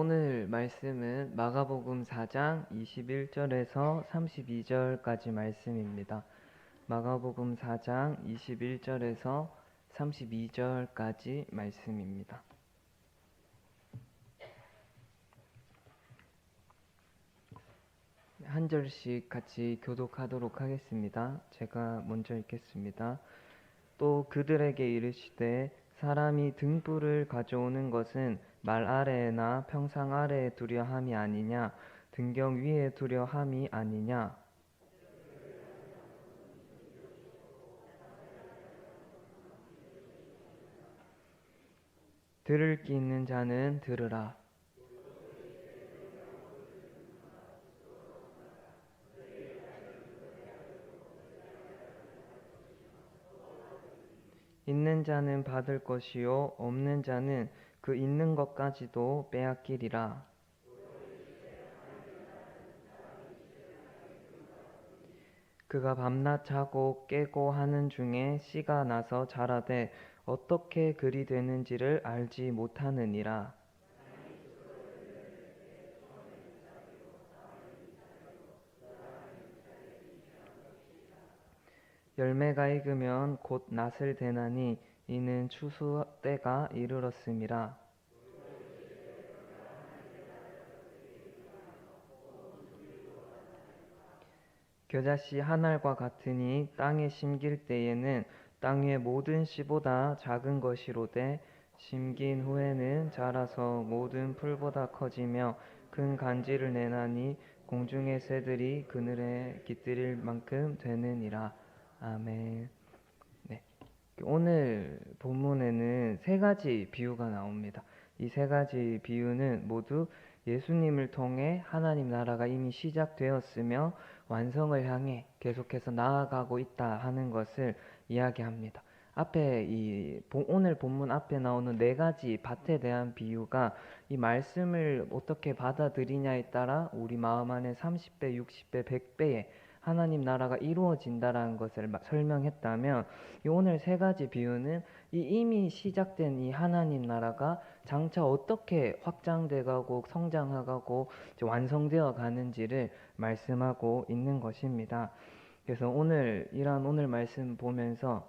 오늘 말씀은 마가복음 4장 21절에서 32절까지 말씀입니다. 마가복음 4장 21절에서 32절까지 말씀입니다. 한 절씩 같이 교독하도록 하겠습니다. 제가 먼저 읽겠습니다. 또 그들에게 이르시되 사람이 등불을 가져오는 것은 말 아래에나 평상 아래에 두려 함이 아니냐 등경 위에 두려 함이 아니냐. 들을 귀 있는 자는 들으라. 있는 자는 받을 것이요 없는 자는 그 있는 것까지도 빼앗기리라. 그가 밤낮 자고 깨고 하는 중에 씨가 나서 자라되 어떻게 그리 되는지를 알지 못하느니라. 열매가 익으면 곧 낫을 대나니 이는 추수 때가 이르렀음이라. 겨자씨 한 알과 같으니 땅에 심길 때에는 땅 위의 모든 씨보다 작은 것이로되 심긴 후에는 자라서 모든 풀보다 커지며 큰 간질을 내나니 공중의 새들이 그늘에 깃들일 만큼 되느니라. 아멘. 네. 오늘 본문에는 세 가지 비유가 나옵니다. 이 세 가지 비유는 모두 예수님을 통해 하나님 나라가 이미 시작되었으며 완성을 향해 계속해서 나아가고 있다 하는 것을 이야기합니다. 오늘 본문 앞에 나오는 네 가지 밭에 대한 비유가 이 말씀을 어떻게 받아들이냐에 따라 우리 마음 안에 30배, 60배, 100배의 하나님 나라가 이루어진다라는 것을 설명했다면, 이 오늘 세 가지 비유는 이미 시작된 이 하나님 나라가 장차 어떻게 확장돼가고 성장해가고 완성되어 가는지를 말씀하고 있는 것입니다. 그래서 오늘 말씀 보면서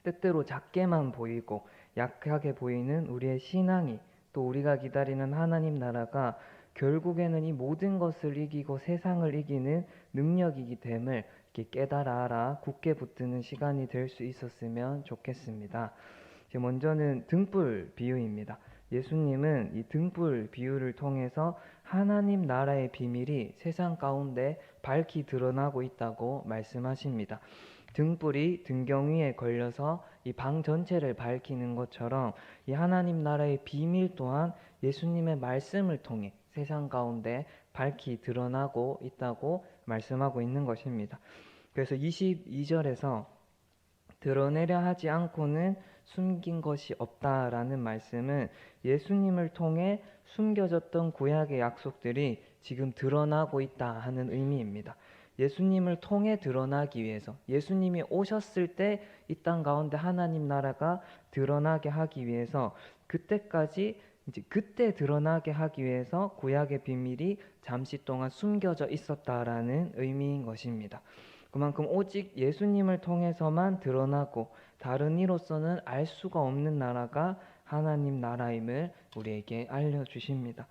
때때로 작게만 보이고 약하게 보이는 우리의 신앙이, 또 우리가 기다리는 하나님 나라가 결국에는 이 모든 것을 이기고 세상을 이기는 능력이기 됨을 이렇게 깨달아 굳게 붙드는 시간이 될 수 있었으면 좋겠습니다. 먼저는 등불 비유입니다. 예수님은 이 등불 비유를 통해서 하나님 나라의 비밀이 세상 가운데 밝히 드러나고 있다고 말씀하십니다. 등불이 등경 위에 걸려서 이 방 전체를 밝히는 것처럼 이 하나님 나라의 비밀 또한 예수님의 말씀을 통해 세상 가운데 밝히 드러나고 있다고 말씀하고 있는 것입니다. 그래서 22절에서 드러내려 하지 않고는 숨긴 것이 없다라는 말씀은 예수님을 통해 숨겨졌던 구약의 약속들이 지금 드러나고 있다 하는 의미입니다. 예수님을 통해 드러나기 위해서, 예수님이 오셨을 때 이 땅 가운데 하나님 나라가 드러나게 하기 위해서, 그때 드러나게 하기 위해서 구약의 비밀이 잠시 동안 숨겨져 있었다라는 의미인 것입니다. 그만큼 오직 예수님을 통해서만 드러나고 다른 이로서는 알 수가 없는 나라가 하나님 나라임을 우리에게 알려주십니다.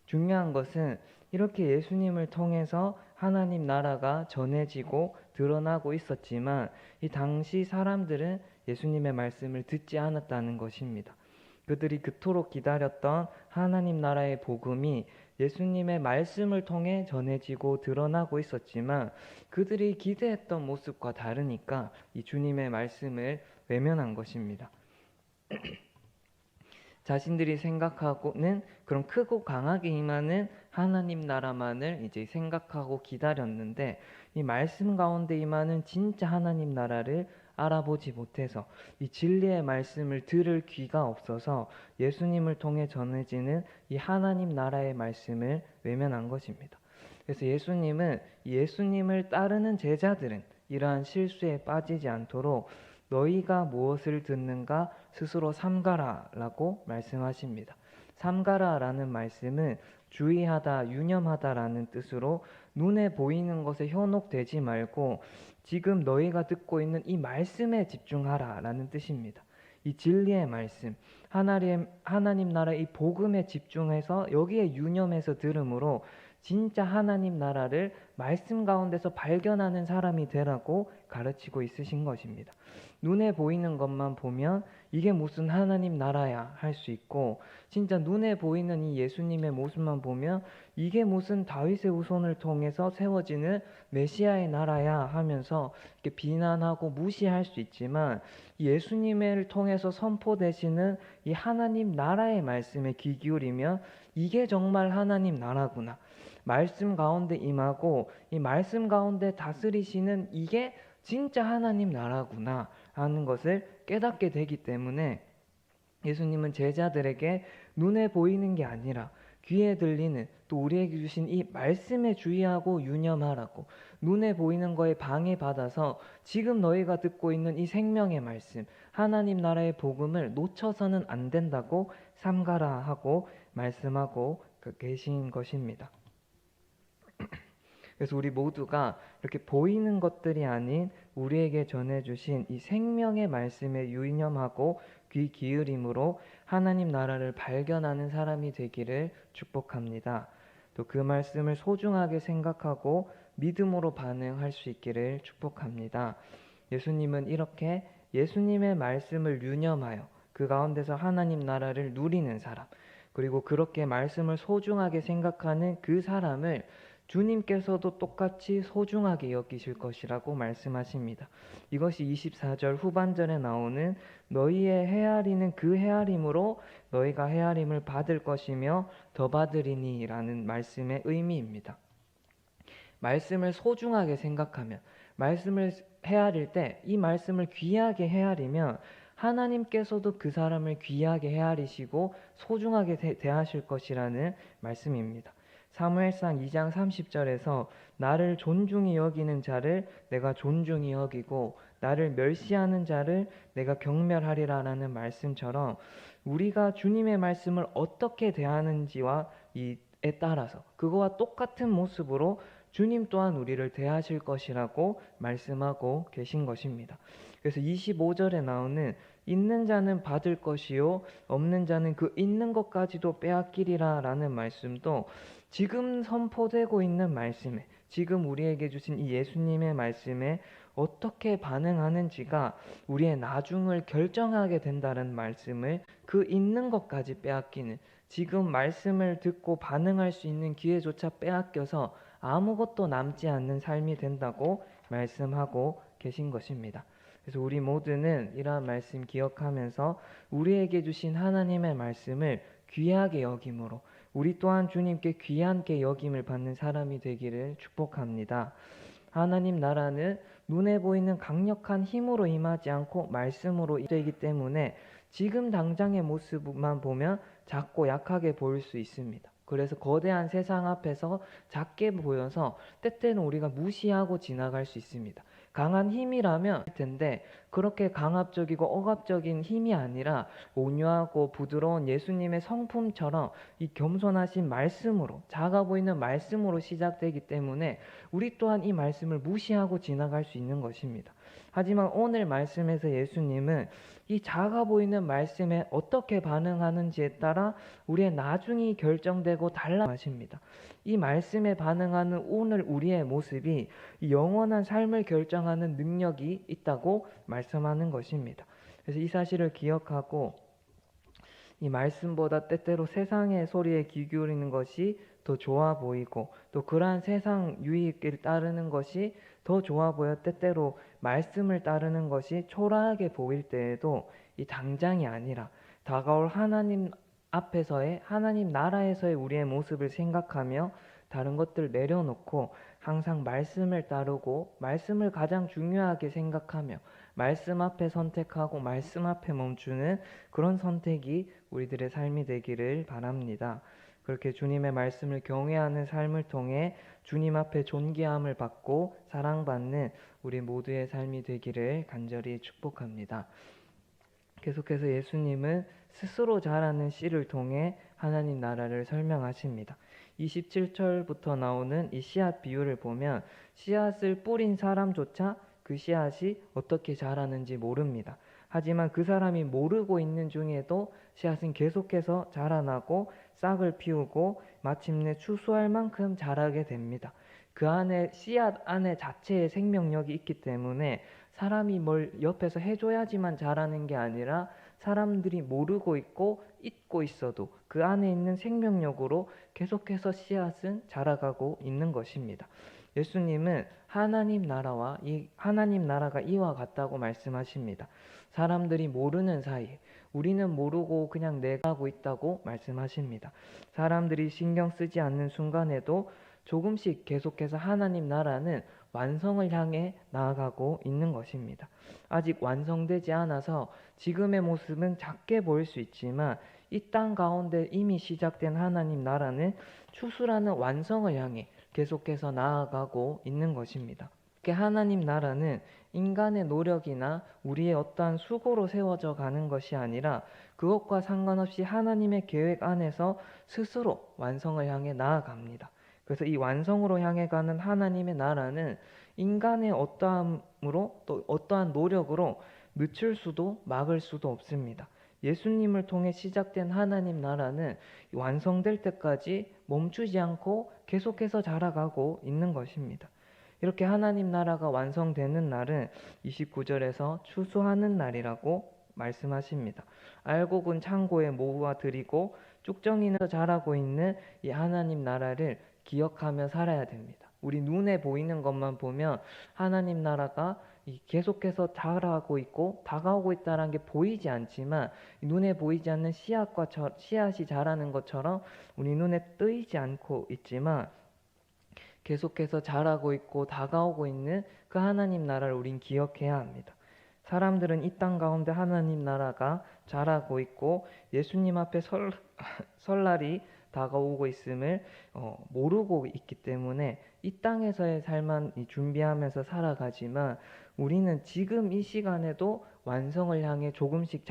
중요한 것은 이렇게 예수님을 통해서 하나님 나라가 전해지고 드러나고 있었지만 이 당시 사람들은 예수님의 말씀을 듣지 않았다는 것입니다. 그들이 그토록 기다렸던 하나님 나라의 복음이 예수님의 말씀을 통해 전해지고 드러나고 있었지만 그들이 기대했던 모습과 다르니까 이 주님의 말씀을 외면한 것입니다. 자신들이 생각하고는 그런 크고 강하게 임하는 하나님 나라만을 이제 생각하고 기다렸는데, 이 말씀 가운데 임하는 진짜 하나님 나라를 알아보지 못해서 이 진리의 말씀을 들을 귀가 없어서 예수님을 통해 전해지는 이 하나님 나라의 말씀을 외면한 것입니다. 그래서 예수님을 따르는 제자들은 이러한 실수에 빠지지 않도록 너희가 무엇을 듣는가 스스로 삼가라 라고 말씀하십니다. 삼가라라는 말씀은 주의하다, 유념하다라는 뜻으로 눈에 보이는 것에 현혹되지 말고 지금 너희가 듣고 있는 이 말씀에 집중하라라는 뜻입니다. 이 진리의 말씀, 하나님 나라의 이 복음에 집중해서 여기에 유념해서 들음으로 진짜 하나님 나라를 말씀 가운데서 발견하는 사람이 되라고 가르치고 있으신 것입니다. 눈에 보이는 것만 보면 이게 무슨 하나님 나라야 할 수 있고, 진짜 눈에 보이는 이 예수님의 모습만 보면 이게 무슨 다윗의 후손을 통해서 세워지는 메시아의 나라야 하면서 이렇게 비난하고 무시할 수 있지만, 예수님을 통해서 선포되시는 이 하나님 나라의 말씀에 귀 기울이면 이게 정말 하나님 나라구나, 말씀 가운데 임하고 이 말씀 가운데 다스리시는 이게 진짜 하나님 나라구나 하는 것을 깨닫게 되기 때문에 예수님은 제자들에게 눈에 보이는 게 아니라 귀에 들리는, 또 우리에게 주신 이 말씀에 주의하고 유념하라고, 눈에 보이는 거에 방해받아서 지금 너희가 듣고 있는 이 생명의 말씀, 하나님 나라의 복음을 놓쳐서는 안 된다고 삼가라 하고 말씀하고 계신 것입니다. 그래서 우리 모두가 이렇게 보이는 것들이 아닌 우리에게 전해주신 이 생명의 말씀에 유념하고 귀 기울임으로 하나님 나라를 발견하는 사람이 되기를 축복합니다. 또 그 말씀을 소중하게 생각하고 믿음으로 반응할 수 있기를 축복합니다. 예수님은 이렇게 예수님의 말씀을 유념하여 그 가운데서 하나님 나라를 누리는 사람, 그리고 그렇게 말씀을 소중하게 생각하는 그 사람을 주님께서도 똑같이 소중하게 여기실 것이라고 말씀하십니다. 이것이 24절 후반절에 나오는 너희의 헤아리는 그 헤아림으로 너희가 헤아림을 받을 것이며 더 받으리니 라는 말씀의 의미입니다. 말씀을 소중하게 생각하면, 말씀을 헤아릴 때 이 말씀을 귀하게 헤아리면 하나님께서도 그 사람을 귀하게 헤아리시고 소중하게 대하실 것이라는 말씀입니다. 사무엘상 2장 30절에서 나를 존중히 여기는 자를 내가 존중히 여기고 나를 멸시하는 자를 내가 경멸하리라라는 말씀처럼 우리가 주님의 말씀을 어떻게 대하는지와 이에 따라서 그거와 똑같은 모습으로 주님 또한 우리를 대하실 것이라고 말씀하고 계신 것입니다. 그래서 25절에 나오는 있는 자는 받을 것이요 없는 자는 그 있는 것까지도 빼앗기리라 라는 말씀도 지금 선포되고 있는 말씀에, 지금 우리에게 주신 이 예수님의 말씀에 어떻게 반응하는지가 우리의 나중을 결정하게 된다는 말씀을, 그 있는 것까지 빼앗기는, 지금 말씀을 듣고 반응할 수 있는 기회조차 빼앗겨서 아무것도 남지 않는 삶이 된다고 말씀하고 계신 것입니다. 그래서 우리 모두는 이러한 말씀 기억하면서 우리에게 주신 하나님의 말씀을 귀하게 여김으로 우리 또한 주님께 귀하게 여김을 받는 사람이 되기를 축복합니다. 하나님 나라는 눈에 보이는 강력한 힘으로 임하지 않고 말씀으로 되기 때문에 지금 당장의 모습만 보면 작고 약하게 보일 수 있습니다. 그래서 거대한 세상 앞에서 작게 보여서 때때는 우리가 무시하고 지나갈 수 있습니다. 강한 힘이라면 할 텐데 그렇게 강압적이고 억압적인 힘이 아니라 온유하고 부드러운 예수님의 성품처럼 이 겸손하신 말씀으로, 작아 보이는 말씀으로 시작되기 때문에 우리 또한 이 말씀을 무시하고 지나갈 수 있는 것입니다. 하지만 오늘 말씀에서 예수님은 이 작아 보이는 말씀에 어떻게 반응하는지에 따라 우리의 나중이 결정되고 달라하십니다. 이 말씀에 반응하는 오늘 우리의 모습이 영원한 삶을 결정하는 능력이 있다고 말씀하는 것입니다. 그래서 이 사실을 기억하고 이 말씀보다 때때로 세상의 소리에 귀 기울이는 것이 더 좋아 보이고, 또 그러한 세상 유익을 따르는 것이 더 좋아 보여 때때로 말씀을 따르는 것이 초라하게 보일 때에도 이 당장이 아니라 다가올 하나님 앞에서의, 하나님 나라에서의 우리의 모습을 생각하며 다른 것들 내려놓고 항상 말씀을 따르고 말씀을 가장 중요하게 생각하며 말씀 앞에 선택하고 말씀 앞에 멈추는 그런 선택이 우리들의 삶이 되기를 바랍니다. 그렇게 주님의 말씀을 경외하는 삶을 통해 주님 앞에 존귀함을 받고 사랑받는 우리 모두의 삶이 되기를 간절히 축복합니다. 계속해서 예수님은 스스로 자라는 씨를 통해 하나님 나라를 설명하십니다. 27절부터 나오는 이 씨앗 비유를 보면 씨앗을 뿌린 사람조차 그 씨앗이 어떻게 자라는지 모릅니다. 하지만 그 사람이 모르고 있는 중에도 씨앗은 계속해서 자라나고 싹을 피우고 마침내 추수할 만큼 자라게 됩니다. 그 안에 씨앗 안에 자체의 생명력이 있기 때문에 사람이 뭘 옆에서 해줘야지만 자라는 게 아니라 사람들이 모르고 있고 잊고 있어도 그 안에 있는 생명력으로 계속해서 씨앗은 자라가고 있는 것입니다. 예수님은 하나님 나라가 이와 같다고 말씀하십니다. 사람들이 모르는 사이에 우리는 모르고 그냥 내가 하고 있다고 말씀하십니다. 사람들이 신경 쓰지 않는 순간에도 조금씩 계속해서 하나님 나라는 완성을 향해 나아가고 있는 것입니다. 아직 완성되지 않아서 지금의 모습은 작게 보일 수 있지만 이 땅 가운데 이미 시작된 하나님 나라는 추수라는 완성을 향해 계속해서 나아가고 있는 것입니다. 하나님 나라는 인간의 노력이나 우리의 어떠한 수고로 세워져 가는 것이 아니라 그것과 상관없이 하나님의 계획 안에서 스스로 완성을 향해 나아갑니다. 그래서 이 완성으로 향해 가는 하나님의 나라는 인간의 어떠함으로 또 어떠한 노력으로 늦출 수도 막을 수도 없습니다. 예수님을 통해 시작된 하나님 나라는 완성될 때까지 멈추지 않고 계속해서 자라가고 있는 것입니다. 이렇게 하나님 나라가 완성되는 날은 29절에서 추수하는 날이라고 말씀하십니다. 알곡은 창고에 모아 드리고 쭉정이는 자라고 있는 이 하나님 나라를 기억하며 살아야 됩니다. 우리 눈에 보이는 것만 보면 하나님 나라가 계속해서 자라고 있고 다가오고 있다는 게 보이지 않지만 눈에 보이지 않는 씨앗이 자라는 것처럼 우리 눈에 뜨이지 않고 있지만 계속해서 자라고 있고 다가오고 있는 그 하나님 나라를 우린 기억해야 합니다. 사람들은 이 땅 가운데 하나님 나라가 자라고 있고 예수님 앞에 설날이 다가오고 있음을 모르고 있기 때문에 이 땅에서의 삶만 준비하면서 살아가지만 우리는 지금 이 시간에도 완성을 향해 조금씩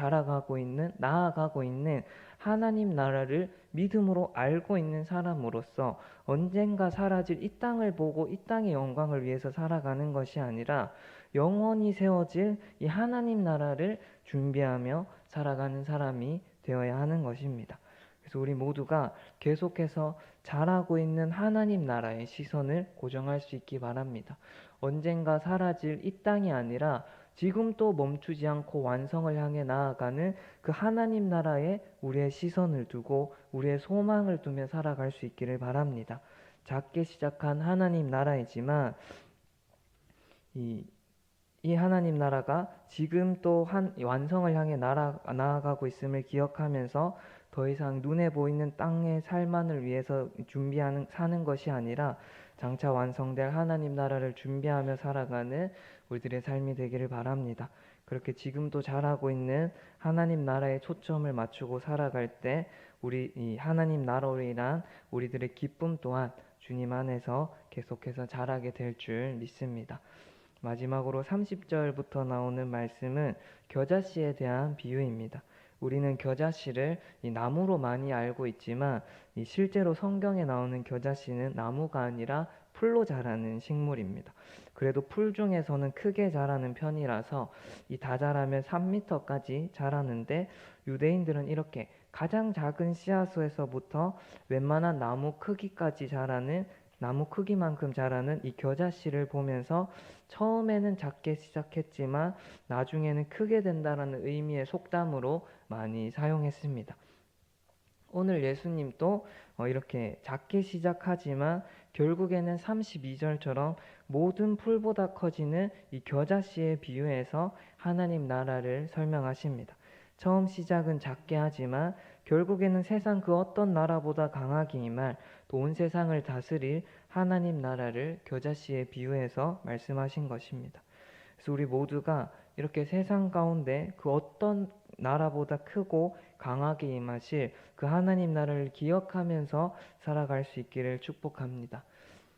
나아가고 있는 하나님 나라를 믿음으로 알고 있는 사람으로서 언젠가 사라질 이 땅을 보고 이 땅의 영광을 위해서 살아가는 것이 아니라 영원히 세워질 이 하나님 나라를 준비하며 살아가는 사람이 되어야 하는 것입니다. 그래서 우리 모두가 계속해서 자라고 있는 하나님 나라의 시선을 고정할 수 있기 바랍니다. 언젠가 사라질 이 땅이 아니라 지금 또 멈추지 않고 완성을 향해 나아가는 그 하나님 나라에 우리의 시선을 두고 우리의 소망을 두며 살아갈 수 있기를 바랍니다. 작게 시작한 하나님 나라이지만 이 하나님 나라가 지금 또 완성을 향해 나아가고 있음을 기억하면서 더 이상 눈에 보이는 땅의 삶만을 위해서 사는 것이 아니라 장차 완성될 하나님 나라를 준비하며 살아가는 우리들의 삶이 되기를 바랍니다. 그렇게 지금도 자라고 있는 하나님 나라에 초점을 맞추고 살아갈 때 이 하나님 나라로 인한 우리들의 기쁨 또한 주님 안에서 계속해서 자라게 될 줄 믿습니다. 마지막으로 30절부터 나오는 말씀은 겨자씨에 대한 비유입니다. 우리는 겨자씨를 이 나무로 많이 알고 있지만 실제로 성경에 나오는 겨자씨는 나무가 아니라 풀로 자라는 식물입니다. 그래도 풀 중에서는 크게 자라는 편이라서 다 자라면 3m까지 자라는데 유대인들은 이렇게 가장 작은 씨앗에서부터 웬만한 나무 크기만큼 자라는 이 겨자씨를 보면서 처음에는 작게 시작했지만 나중에는 크게 된다라는 의미의 속담으로 많이 사용했습니다. 오늘 예수님도 이렇게 작게 시작하지만 결국에는 32절처럼 모든 풀보다 커지는 이 겨자씨의 비유에서 하나님 나라를 설명하십니다. 처음 시작은 작게 하지만 결국에는 세상 그 어떤 나라보다 강하게 임할 또 온 세상을 다스릴 하나님 나라를 겨자씨에 비유해서 말씀하신 것입니다. 그래서 우리 모두가 이렇게 세상 가운데 그 어떤 나라보다 크고 강하게 임하실 그 하나님 나라를 기억하면서 살아갈 수 있기를 축복합니다.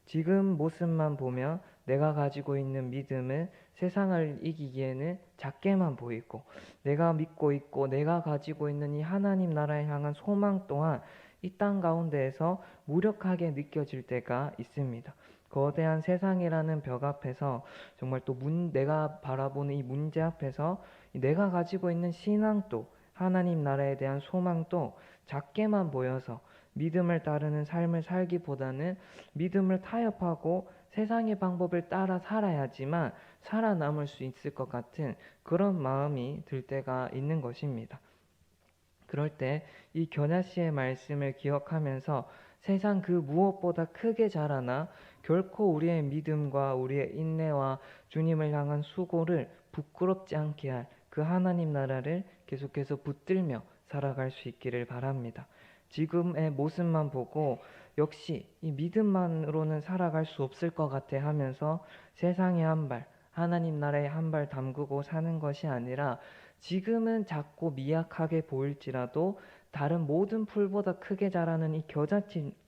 지금 모습만 보면 내가 가지고 있는 믿음은 세상을 이기기에는 작게만 보이고, 내가 믿고 있고 내가 가지고 있는 이 하나님 나라에 향한 소망 또한 이 땅 가운데에서 무력하게 느껴질 때가 있습니다. 거대한 세상이라는 벽 앞에서, 정말 또 내가 바라보는 이 문제 앞에서 내가 가지고 있는 신앙도, 하나님 나라에 대한 소망도 작게만 보여서 믿음을 따르는 삶을 살기보다는 믿음을 타협하고 세상의 방법을 따라 살아야지만 살아남을 수 있을 것 같은 그런 마음이 들 때가 있는 것입니다. 그럴 때 이 견야 씨의 말씀을 기억하면서 세상 그 무엇보다 크게 자라나 결코 우리의 믿음과 우리의 인내와 주님을 향한 수고를 부끄럽지 않게 할 그 하나님 나라를 계속해서 붙들며 살아갈 수 있기를 바랍니다. 지금의 모습만 보고 역시 이 믿음만으로는 살아갈 수 없을 것 같아 하면서 세상에 한 발, 하나님 나라에 한 발 담그고 사는 것이 아니라, 지금은 작고 미약하게 보일지라도 다른 모든 풀보다 크게 자라는 이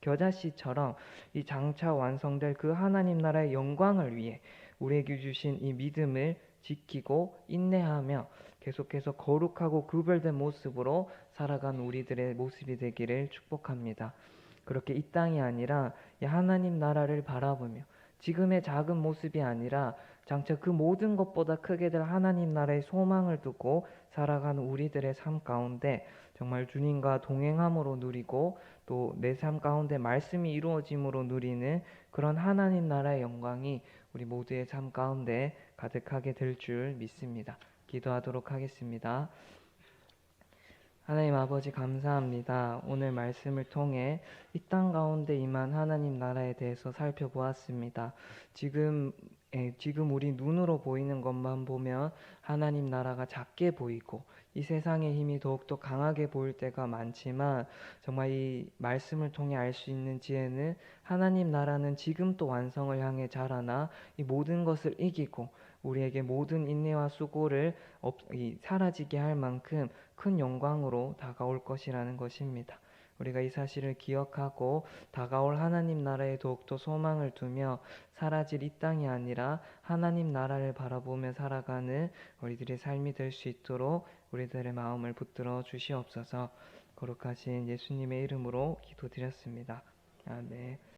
겨자씨처럼 이 장차 완성될 그 하나님 나라의 영광을 위해 우리에게 주신 이 믿음을 지키고 인내하며 계속해서 거룩하고 구별된 모습으로 살아간 우리들의 모습이 되기를 축복합니다. 그렇게 이 땅이 아니라 이 하나님 나라를 바라보며 지금의 작은 모습이 아니라 장차 그 모든 것보다 크게 될 하나님 나라의 소망을 두고 살아가는 우리들의 삶 가운데 정말 주님과 동행함으로 누리고, 또 내 삶 가운데 말씀이 이루어짐으로 누리는 그런 하나님 나라의 영광이 우리 모두의 삶 가운데 가득하게 될 줄 믿습니다. 기도하도록 하겠습니다. 하나님 아버지, 감사합니다. 오늘 말씀을 통해 이 땅 가운데 임한 하나님 나라에 대해서 살펴보았습니다. 지금 우리 눈으로 보이는 것만 보면 하나님 나라가 작게 보이고 이 세상의 힘이 더욱더 강하게 보일 때가 많지만, 정말 이 말씀을 통해 알 수 있는 지혜는 하나님 나라는 지금 또 완성을 향해 자라나 이 모든 것을 이기고 우리에게 모든 인내와 수고를 사라지게 할 만큼 큰 영광으로 다가올 것이라는 것입니다. 우리가 이 사실을 기억하고 다가올 하나님 나라에 더욱더 소망을 두며 사라질 이 땅이 아니라 하나님 나라를 바라보며 살아가는 우리들의 삶이 될 수 있도록 우리들의 마음을 붙들어 주시옵소서. 거룩하신 예수님의 이름으로 기도드렸습니다. 아멘.